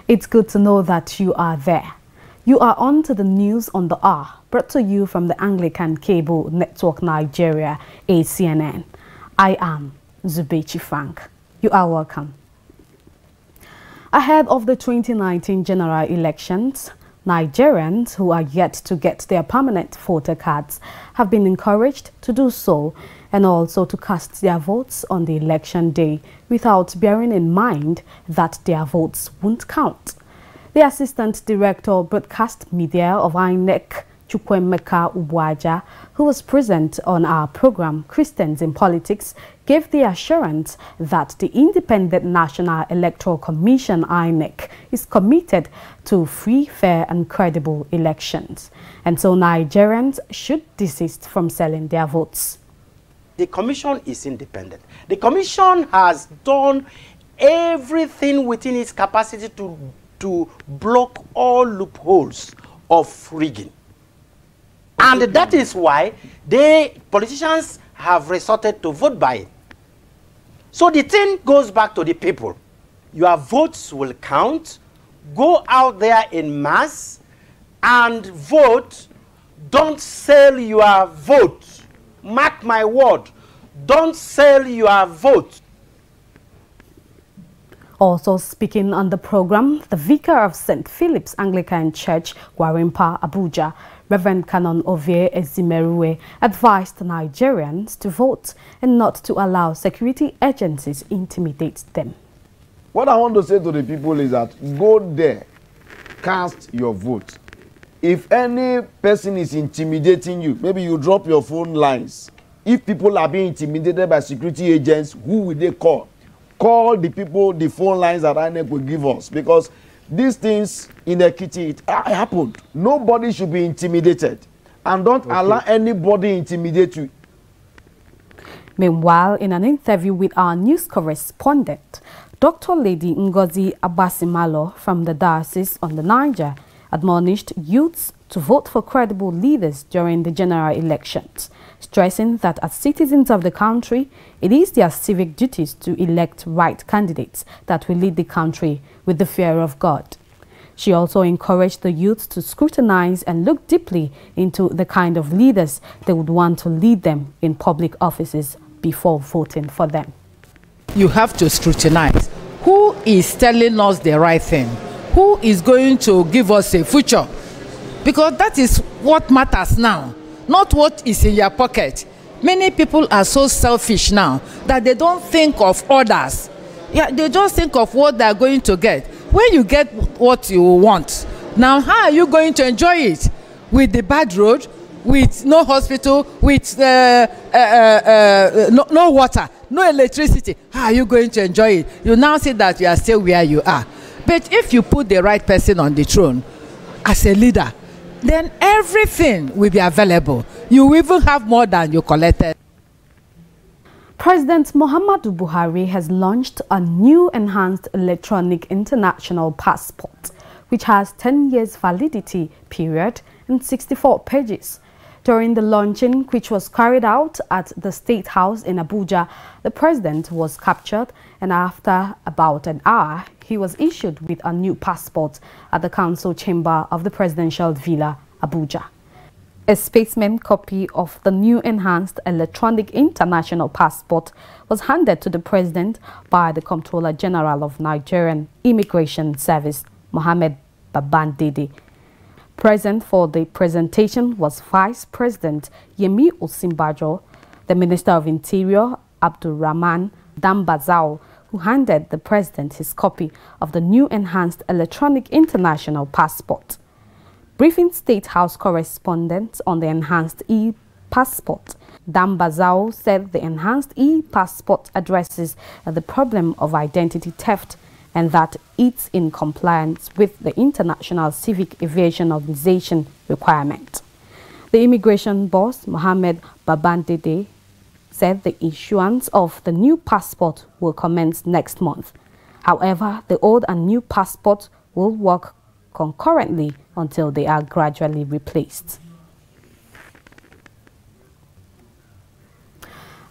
It's good to know that you are there. You are on to the news on the hour, brought to you from the Anglican Cable Network Nigeria, ACNN. I am Zubechi Frank. You are welcome. Ahead of the 2019 general elections, Nigerians who are yet to get their permanent voter cards have been encouraged to do so and also to cast their votes on the election day without bearing in mind that their votes won't count. The Assistant Director of Broadcast Media of INEC, Abuja, who was present on our program Christians in Politics, gave the assurance that the Independent National Electoral Commission INEC is committed to free, fair and credible elections. And so Nigerians should desist from selling their votes. The commission is independent. The commission has done everything within its capacity to block all loopholes of rigging. And that is why politicians have resorted to vote buying. So the thing goes back to the people. Your votes will count. Go out there in mass and vote. Don't sell your vote. Mark my word. Don't sell your vote. Also speaking on the program, the Vicar of St. Philip's Anglican Church, Gwarimpa, Abuja, Reverend Canon Ovie Ezimerue, advised Nigerians to vote and not to allow security agencies intimidate them. What I want to say to the people is that go there, cast your vote. If any person is intimidating you, maybe you drop your phone lines. If people are being intimidated by security agents, who will they call? Call the people, the phone lines that INEC will give us, because these things in Ekiti, it happened. Nobody should be intimidated, and don't allow anybody intimidate you. Meanwhile, in an interview with our news correspondent, Dr. Lady Ngozi Abasimalo from the Diocese on the Niger admonished youths to vote for credible leaders during the general elections, stressing that as citizens of the country, it is their civic duties to elect right candidates that will lead the country with the fear of God. She also encouraged the youth to scrutinize and look deeply into the kind of leaders they would want to lead them in public offices before voting for them. You have to scrutinize. Who is telling us the right thing? Who is going to give us a future? Because that is what matters now, not what is in your pocket. Many people are so selfish now that they don't think of others. Yeah, they just think of what they are going to get. When you get what you want, now how are you going to enjoy it? With the bad road, with no hospital, with no water, no electricity. How are you going to enjoy it? You now see that you are still where you are. But if you put the right person on the throne as a leader, then everything will be available. You will even have more than you collected. President Muhammadu Buhari has launched a new enhanced electronic international passport, which has 10 years validity period and 64 pages. During the launching, which was carried out at the State House in Abuja, the president was captured, and after about an hour, he was issued with a new passport at the council chamber of the presidential villa, Abuja. A specimen copy of the new enhanced electronic international passport was handed to the president by the Comptroller General of Nigerian Immigration Service, Mohammed Babandede. Present for the presentation was Vice President Yemi Osinbajo, the Minister of Interior, Abdulrahman Dambazao, who handed the president his copy of the new enhanced electronic international passport. Briefing State House correspondent on the enhanced e-passport, Dambazao said the enhanced e-passport addresses the problem of identity theft and that it's in compliance with the International Civic Aviation Organization requirement. The immigration boss, Mohammed Babandede, said the issuance of the new passport will commence next month. However, the old and new passport will work concurrently until they are gradually replaced.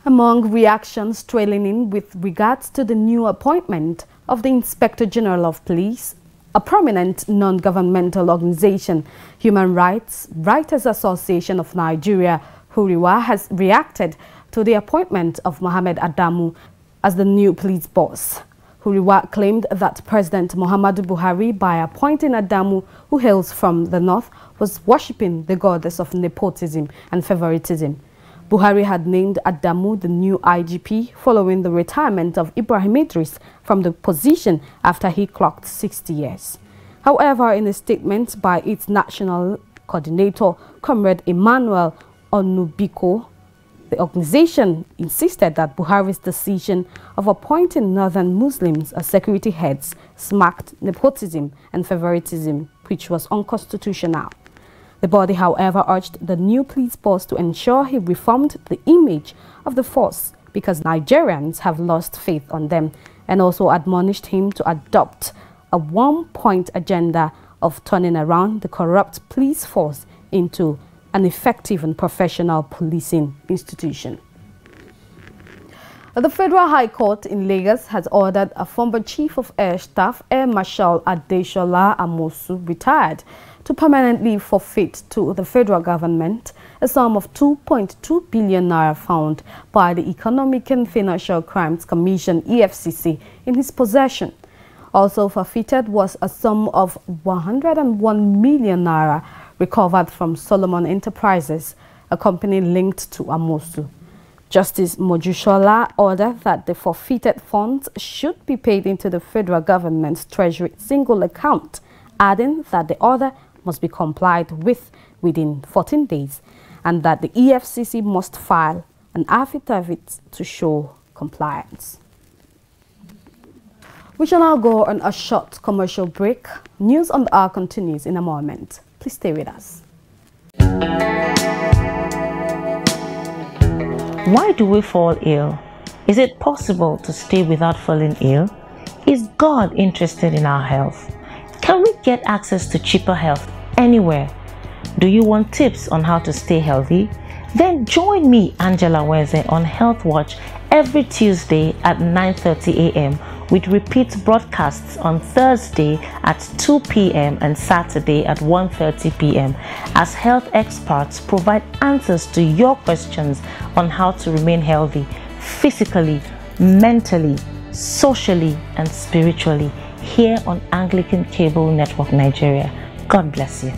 Among reactions trailing in with regards to the new appointment of the Inspector General of Police, A prominent non-governmental organization, Human Rights Writers Association of Nigeria, Huriwa, has reacted to the appointment of Mohammed Adamu as the new police boss. Huriwa claimed that President Muhammadu Buhari, by appointing Adamu, who hails from the north, was worshipping the goddess of nepotism and favoritism. Buhari had named Adamu the new IGP following the retirement of Ibrahim Idris from the position after he clocked 60 years. However, in a statement by its national coordinator, Comrade Emmanuel Onubiko, the organization insisted that Buhari's decision of appointing northern Muslims as security heads smacked nepotism and favoritism, which was unconstitutional. The body, however, urged the new police boss to ensure he reformed the image of the force because Nigerians have lost faith on them, and also admonished him to adopt a one-point agenda of turning around the corrupt police force into an effective and professional policing institution. The Federal High Court in Lagos has ordered a former Chief of Air Staff, Air Marshal Adesola Amosu, retired, to permanently forfeit to the federal government a sum of 2.2 billion naira found by the Economic and Financial Crimes Commission (EFCC) in his possession. Also forfeited was a sum of 101 million naira recovered from Solomon Enterprises, a company linked to Amosu. Justice Mojushola ordered that the forfeited funds should be paid into the federal government's treasury single account, adding that the order must be complied with within 14 days and that the EFCC must file an affidavit to show compliance. We shall now go on a short commercial break. News on the hour continues in a moment. Please stay with us. Why do we fall ill? Is it possible to stay without falling ill? Is God interested in our health? Can we get access to cheaper health anywhere? Do you want tips on how to stay healthy? Then join me, Angela Weze, on Health Watch every Tuesday at 9:30 a.m. with repeat broadcasts on Thursday at 2 p.m. and Saturday at 1:30 p.m. as health experts provide answers to your questions on how to remain healthy physically, mentally, socially, and spiritually here on Anglican Cable Network Nigeria. God bless you.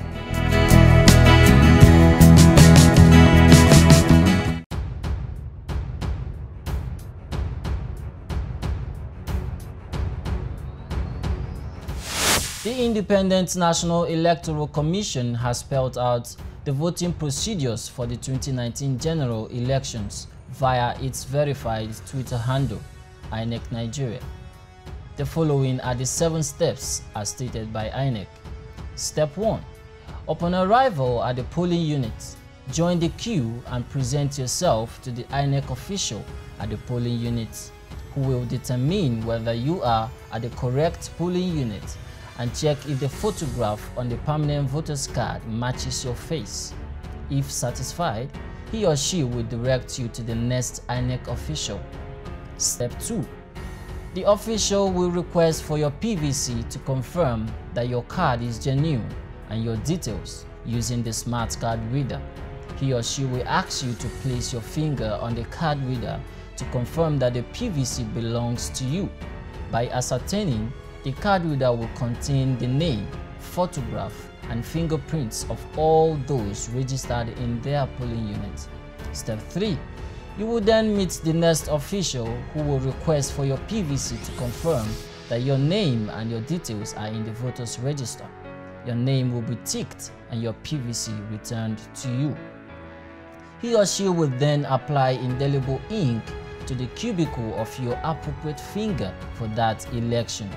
The Independent National Electoral Commission has spelled out the voting procedures for the 2019 general elections via its verified Twitter handle, INEC Nigeria. The following are the 7 steps as stated by INEC. Step 1. Upon arrival at the polling unit, join the queue and present yourself to the INEC official at the polling unit, who will determine whether you are at the correct polling unit and check if the photograph on the permanent voter's card matches your face. If satisfied, he or she will direct you to the next INEC official. Step 2. The official will request for your PVC to confirm that your card is genuine and your details using the smart card reader. He or she will ask you to place your finger on the card reader to confirm that the PVC belongs to you. By ascertaining, the card reader will contain the name, photograph, and fingerprints of all those registered in their polling unit. Step 3. You will then meet the next official who will request for your PVC to confirm that your name and your details are in the voters register. Your name will be ticked and your PVC returned to you. He or she will then apply indelible ink to the cubicle of your appropriate finger for that election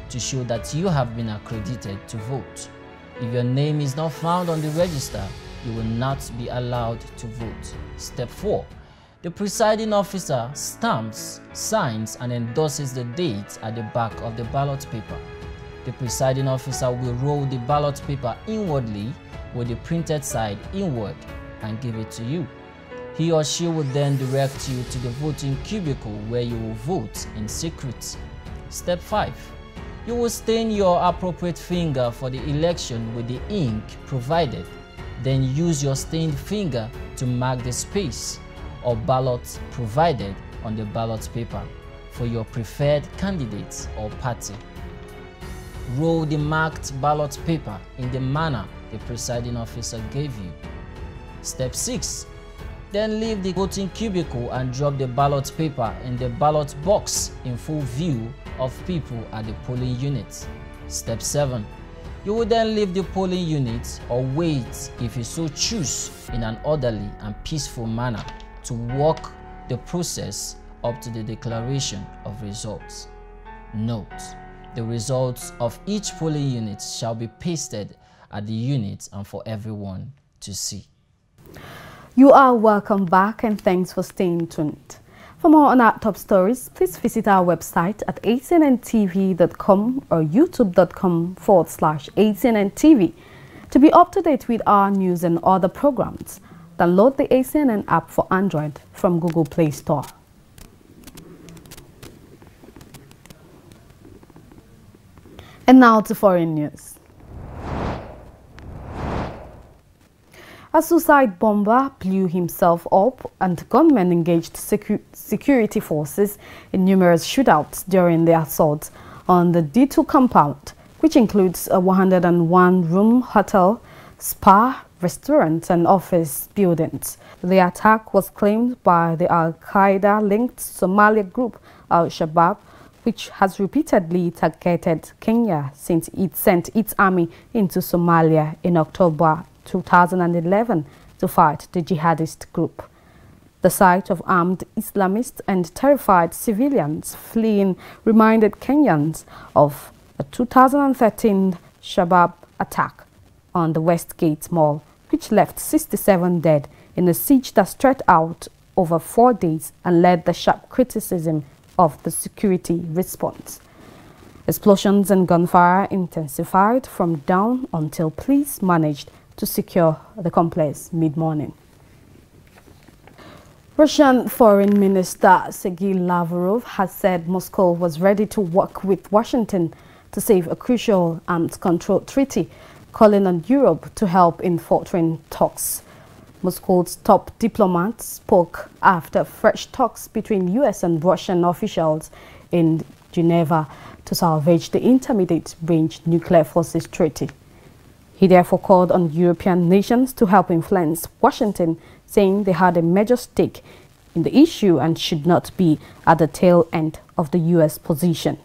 to show that you have been accredited to vote. If your name is not found on the register, you will not be allowed to vote. Step 4. The presiding officer stamps, signs, and endorses the date at the back of the ballot paper. The presiding officer will roll the ballot paper inwardly with the printed side inward and give it to you. He or she will then direct you to the voting cubicle where you will vote in secret. Step 5. You will stain your appropriate finger for the election with the ink provided. Then use your stained finger to mark the space or ballot provided on the ballot paper for your preferred candidate or party. Roll the marked ballot paper in the manner the presiding officer gave you. Step 6. Then leave the voting cubicle and drop the ballot paper in the ballot box in full view of people at the polling unit. Step 7. You will then leave the polling unit or wait, if you so choose, in an orderly and peaceful manner to walk the process up to the declaration of results. Note: the results of each polling unit shall be pasted at the unit and for everyone to see. You are welcome back and thanks for staying tuned. For more on our top stories, please visit our website at acnntv.com or youtube.com/ACNNTV. To be up to date with our news and other programs, download the ACNN app for Android from Google Play Store. And now to foreign news. A suicide bomber blew himself up and gunmen engaged security forces in numerous shootouts during the assault on the D2 compound, which includes a 101-room hotel, spa, restaurant and office buildings. The attack was claimed by the Al-Qaeda-linked Somalia group Al-Shabaab, which has repeatedly targeted Kenya since it sent its army into Somalia in October 2011 to fight the jihadist group. The sight of armed Islamists and terrified civilians fleeing reminded Kenyans of a 2013 Shabab attack on the Westgate Mall, which left 67 dead in a siege that stretched out over 4 days and led the sharp criticism of the security response. Explosions and gunfire intensified from dawn until police managed to secure the complex mid-morning. Russian Foreign Minister Sergei Lavrov has said Moscow was ready to work with Washington to save a crucial arms control treaty, calling on Europe to help in furthering talks. Moscow's top diplomat spoke after fresh talks between US and Russian officials in Geneva to salvage the intermediate-range nuclear forces treaty. He therefore called on European nations to help influence Washington, saying they had a major stake in the issue and should not be at the tail end of the US position.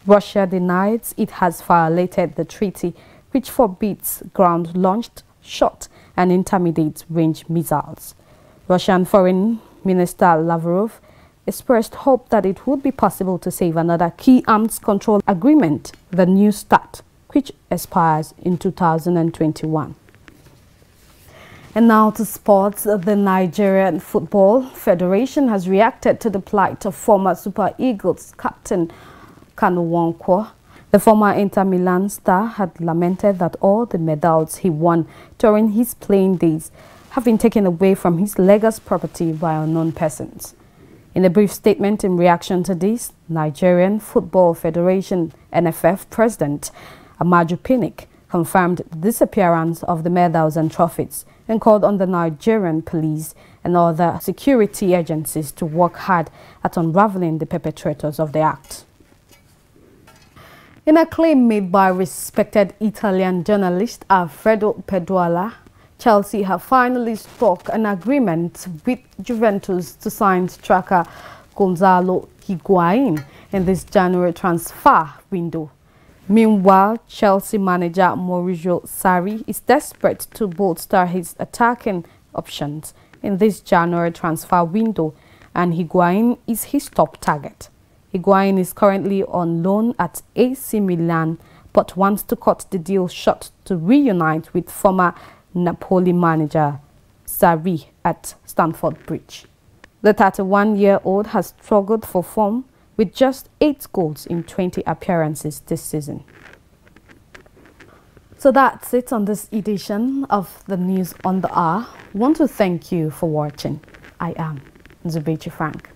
Russia denies it has violated the treaty, which forbids ground-launched, short and intermediate-range missiles. Russian Foreign Minister Lavrov expressed hope that it would be possible to save another key arms control agreement, the New START, which expires in 2021. And now to sports. The Nigerian Football Federation has reacted to the plight of former Super Eagles captain Kanu Nwankwo. The former Inter Milan star had lamented that all the medals he won during his playing days have been taken away from his legacy property by unknown persons. In a brief statement in reaction to this, Nigerian Football Federation NFF President Amaju Pinnick confirmed the disappearance of the medals and trophies and called on the Nigerian police and other security agencies to work hard at unraveling the perpetrators of the act. In a claim made by respected Italian journalist Alfredo Peduala, Chelsea have finally struck an agreement with Juventus to sign striker Gonzalo Higuain in this January transfer window. Meanwhile, Chelsea manager Maurizio Sarri is desperate to bolster his attacking options in this January transfer window, and Higuain is his top target. Higuain is currently on loan at AC Milan, but wants to cut the deal short to reunite with former Napoli manager Sarri at Stamford Bridge. The 31-year-old has struggled for form with just 8 goals in 20 appearances this season. So that's it on this edition of the News on the Hour. I want to thank you for watching. I am Zubechi Frank.